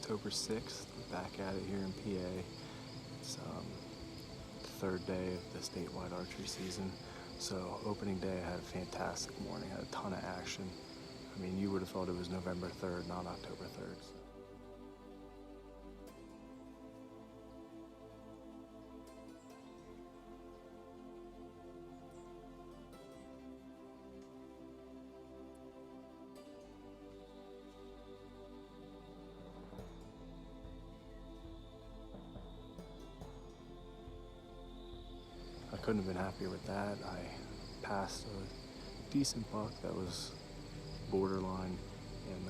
October 6th, back at it here in PA. It's the third day of the statewide archery season. So opening day, I had a fantastic morning, had a ton of action. I mean, you would have thought it was November 3rd, not October 3rd. I couldn't have been happier with that. I passed a decent buck that was borderline, and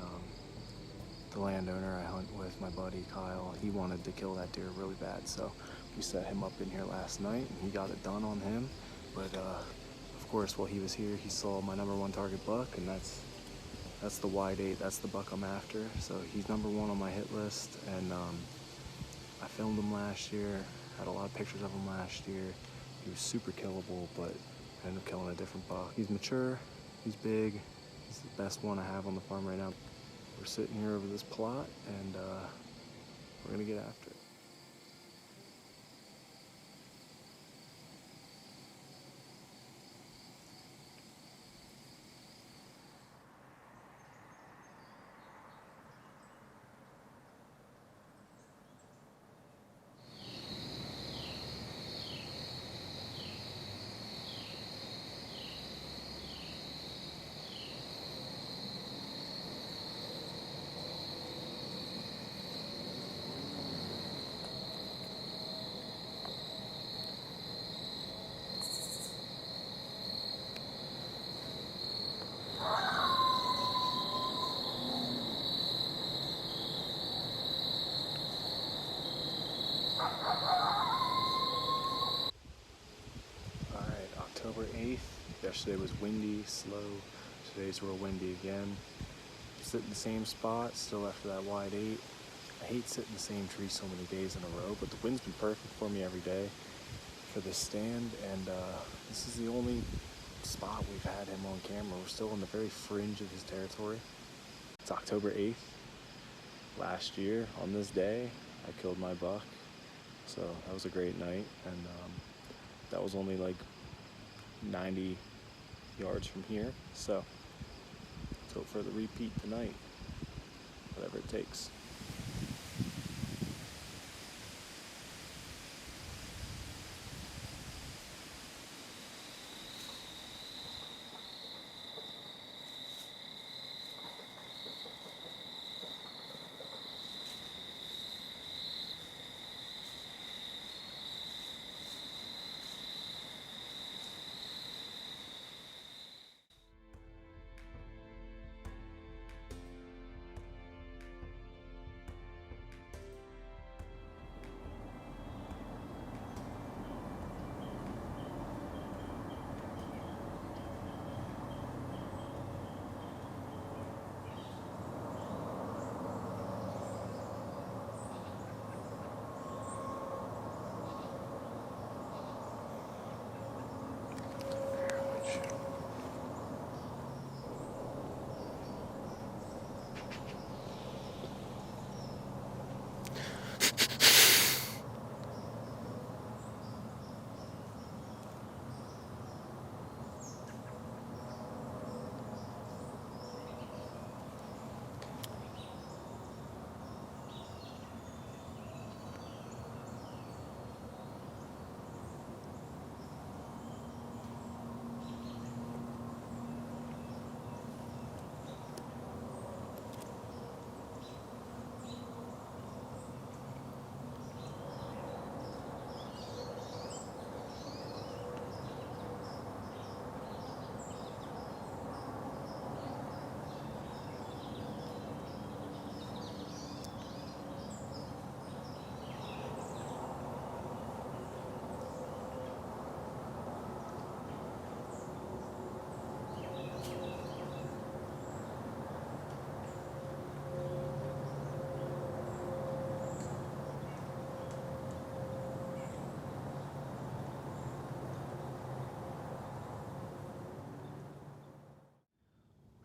the landowner I hunt with, my buddy Kyle, he wanted to kill that deer really bad, so we set him up in here last night and he got it done on him. But of course, while he was here, he saw my #1 target buck, and that's the wide 8, that's the buck I'm after. So he's #1 on my hit list, and I filmed him last year, had a lot of pictures of him last year. He was super killable, but I ended up killing a different buck. He's mature, he's big, he's the best one I have on the farm right now. We're sitting here over this plot, and we're gonna get after it. Alright, October 8th. Yesterday was windy, slow. Today's real windy again. Sit in the same spot, still after that wide 8. I hate sitting in the same tree so many days in a row, but the wind's been perfect for me every day for this stand, and this is the only spot we've had him on camera. We're still on the very fringe of his territory. It's October 8th. Last year, on this day, I killed my buck, so that was a great night, and that was only like 90 yards from here, so let's hope for the repeat tonight, whatever it takes.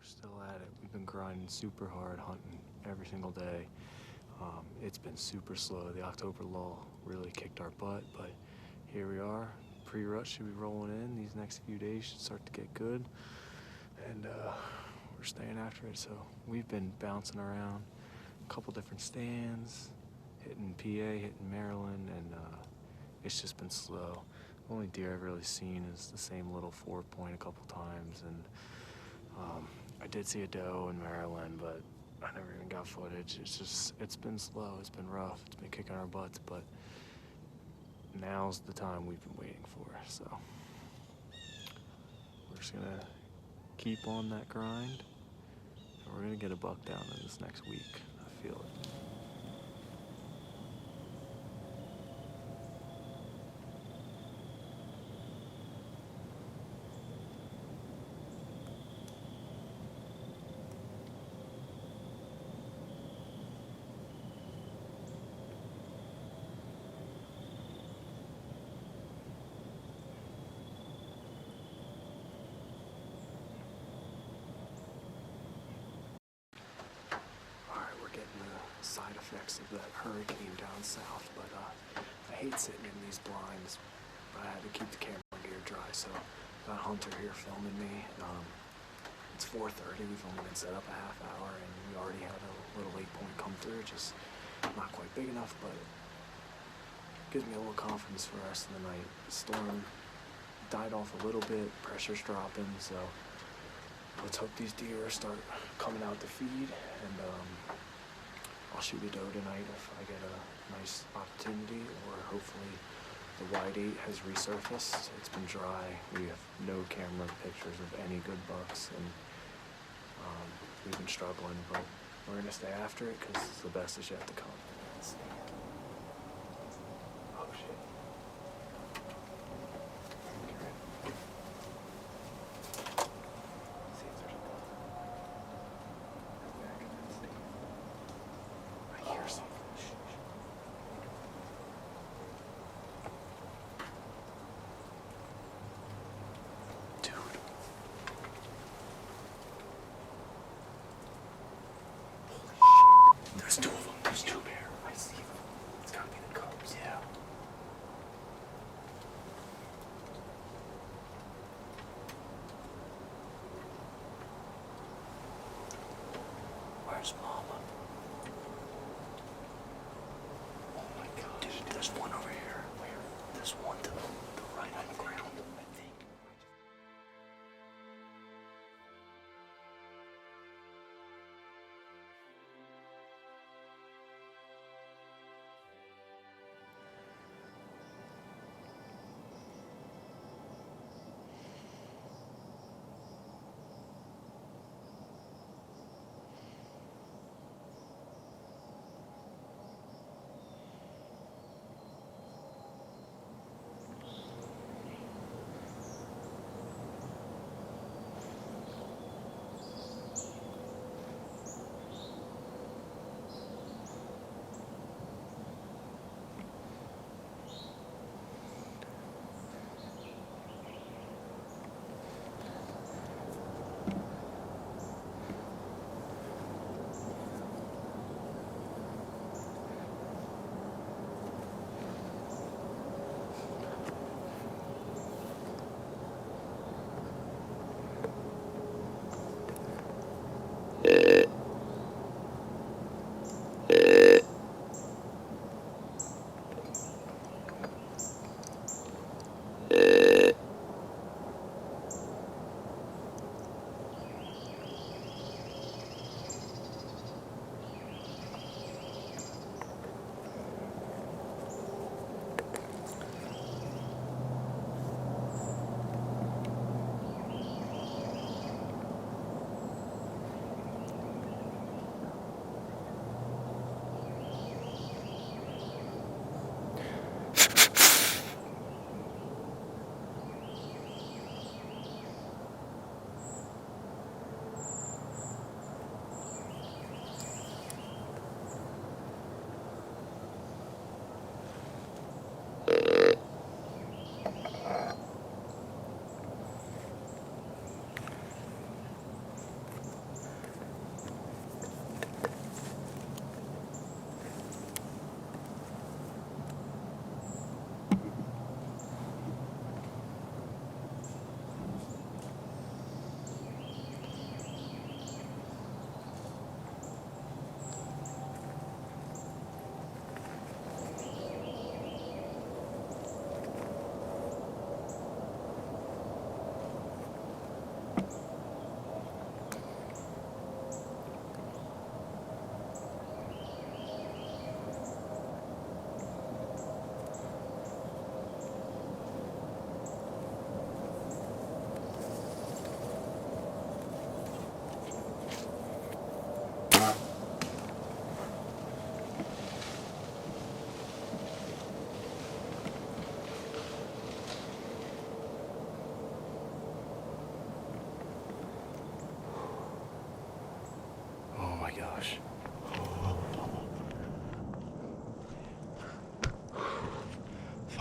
Still at it. We've been grinding super hard, hunting every single day. It's been super slow. The October lull really kicked our butt, but here we are. Pre-rut should be rolling in. These next few days should start to get good, and we're staying after it. So we've been bouncing around a couple different stands, hitting PA, hitting Maryland, and it's just been slow. The only deer I've really seen is the same little 4-point a couple times, and I did see a doe in Maryland, but I never even got footage. It's been slow, it's been rough, it's been kicking our butts, but now's the time we've been waiting for, so we're just gonna keep on that grind, and we're gonna get a buck down in this next week. I feel it. Side effects of that hurricane down south, but I hate sitting in these blinds, but I had to keep the camera gear dry, so got Hunter here filming me. It's 4:30, we've only been set up a half hour, and we already had a little 8-point come through, just not quite big enough, but gives me a little confidence for the rest of the night. The storm died off a little bit, pressure's dropping, so let's hope these deer start coming out to feed, and I'll shoot a doe tonight if I get a nice opportunity, or hopefully the white 8 has resurfaced. It's been dry. We have no camera pictures of any good bucks, and we've been struggling, but we're gonna stay after it because the best is yet to come. Oh shit. Get ready. See if there's a buck. Back in that state. I hear something. Dude. Holy shit. There's 2 of them. There's 2 bear. I see them. It's gotta be the cubs. Yeah. Where's Mama? Oh my gosh. Dude, there's one over here. Where? There's one to the right on the ground, I think.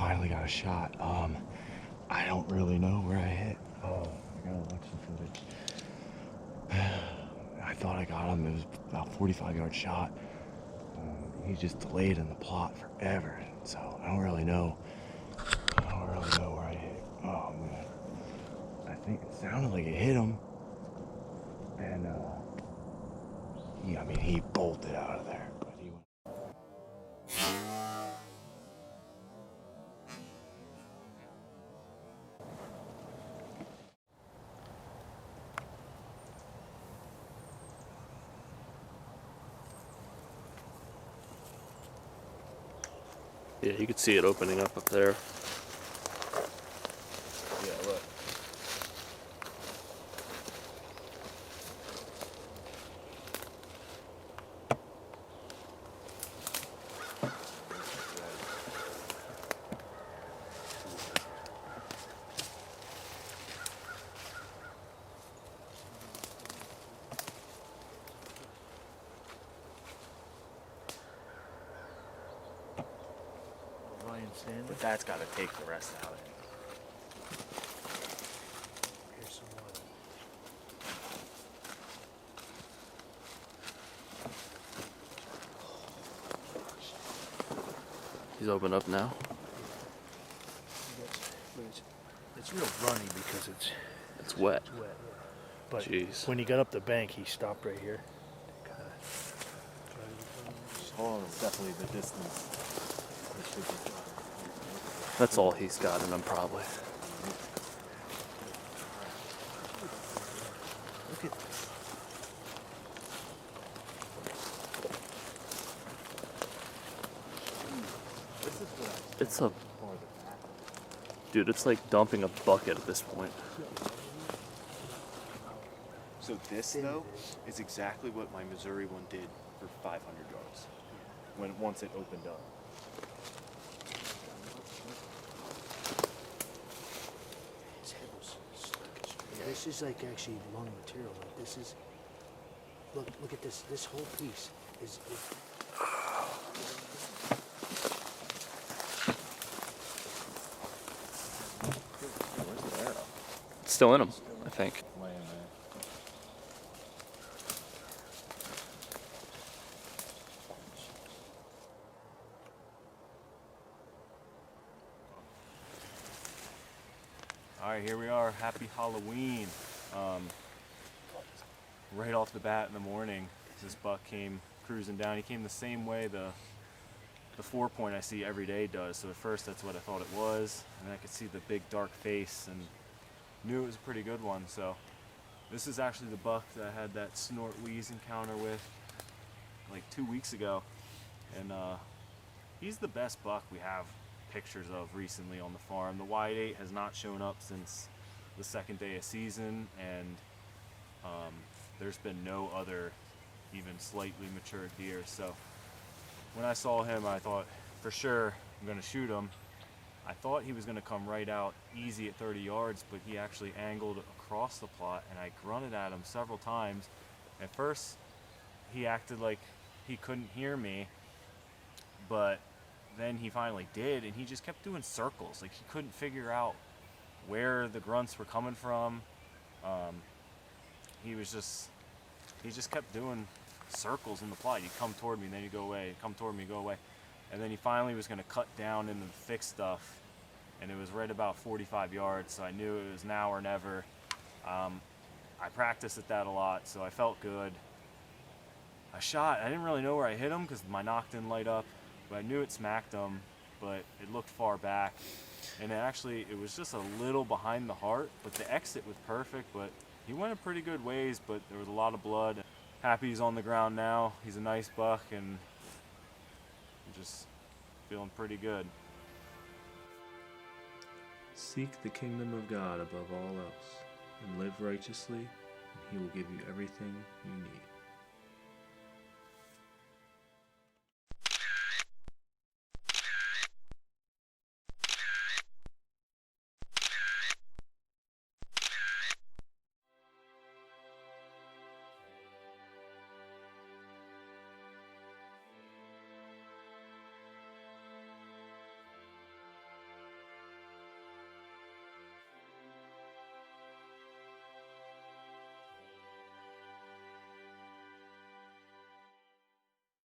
finally got a shot. I don't really know where I hit. Oh, I gotta watch the footage. I thought I got him. It was about a 45-yard shot. He just delayed in the plot forever, so I don't really know. I don't really know where I hit. Oh man, I think it sounded like it hit him, and I mean, he bolted out of there. But he went. Yeah, you could see it opening up there. Yeah, look. But that's got to take the rest out of it. Here's some water. He's opened up now. It's real runny because It's wet. it's wet. Yeah. But Jeez. when he got up the bank, he stopped right here. Oh, it's definitely the distance. That's all he's got in him, probably. Look at this. It's a... Dude, it's like dumping a bucket at this point. So this, though, is exactly what my Missouri one did for 500 yards once it opened up. His head was stuck. This is like actually lung material. Like this is. Look at this. This whole piece is. It's still in him, I think. All right, here we are. Happy Halloween. Right off the bat in the morning, this buck came cruising down. He came the same way the 4-point I see every day does. So at first that's what I thought it was, and then I could see the big dark face and knew it was a pretty good one. So this is actually the buck that I had that snort wheeze encounter with like 2 weeks ago, and he's the best buck we have pictures of recently on the farm. The wide 8 has not shown up since the second day of season, and there's been no other even slightly matured deer. So when I saw him, I thought for sure I'm gonna shoot him. I thought he was gonna come right out easy at 30 yards, but he actually angled across the plot, and I grunted at him several times. At first he acted like he couldn't hear me, but then he finally did, and he just kept doing circles. Like, he couldn't figure out where the grunts were coming from. He just kept doing circles in the plot. He'd come toward me, and then he'd go away. He'd come toward me, go away. And then he finally was gonna cut down into the thick stuff, and it was right about 45 yards, so I knew it was now or never. I practiced at that a lot, so I felt good. I shot. I didn't really know where I hit him because my knock didn't light up, but I knew it smacked him, but it looked far back. And it was just a little behind the heart, but the exit was perfect. But he went a pretty good ways, but there was a lot of blood. Happy he's on the ground now. He's a nice buck, and I'm just feeling pretty good. Seek the kingdom of God above all else, and live righteously, and He will give you everything you need.